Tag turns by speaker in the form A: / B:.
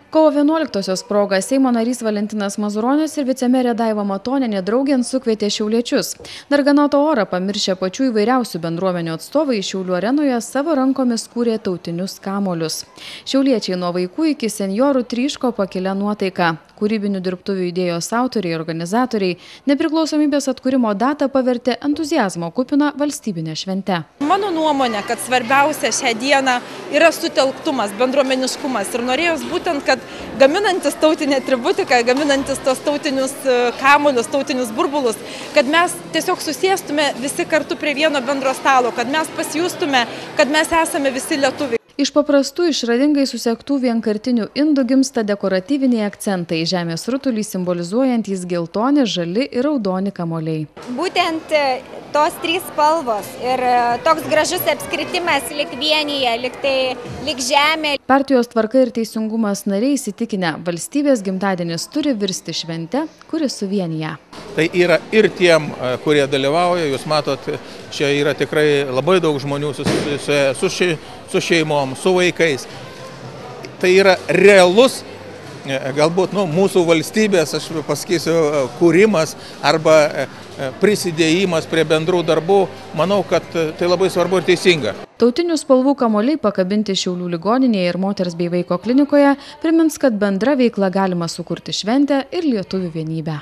A: Kovo 11-osios proga Seimo narys Valentinas Mazuronis ir vicemerė Daiva Matonienė draugėn sukvietė šiauliečius. Darganoto orą pamiršę pačių įvairiausių bendruomenių atstovai Šiaulių arenoje savo rankomis kūrė tautinius kamuolius. Šiauliečiai nuo vaikų iki senjorų tryško pakilę nuotaiką. Kūrybinių dirbtuvių idėjos autoriai ir organizatoriai nepriklausomybės atkūrimo datą pavertė entuziazmo kupiną valstybinę šventę.
B: Mano nuomonė, kad svarbiausia šią dieną yra sutelktumas, bendruomeniškumas ir norėjus būtent, kad gaminantis tautinę atributiką, gaminantis tos tautinius kamuolius, tautinius burbulus, kad mes tiesiog susėstume visi kartu prie vieno bendro stalo, kad mes pasijustume, kad mes esame visi lietuviai.
A: Iš paprastų išradingai susektų vienkartinių indų gimsta dekoratyviniai akcentai, žemės rutulį simbolizuojantys geltoni, žali ir raudoni kamuoliai.
C: Būtent tos trys spalvos ir toks gražus apskritimas lik vienyje, lik žemė.
A: Partijos Tvarka ir teisingumas nariai įsitikinę, valstybės gimtadienis turi virsti švente, kuri suvienija.
D: Tai yra ir tiem, kurie dalyvauja, jūs matot, čia yra tikrai labai daug žmonių su šeimom, su vaikais. Tai yra realus, galbūt mūsų valstybės, aš pasakysiu, kūrimas arba prisidėjimas prie bendrų darbų. Manau, kad tai labai svarbu ir teisinga.
A: Tautinių spalvų kamuoliai pakabinti Šiaulių ligoninėje ir moters bei vaiko klinikoje primins, kad bendra veikla galima sukurti šventę ir lietuvių vienybę.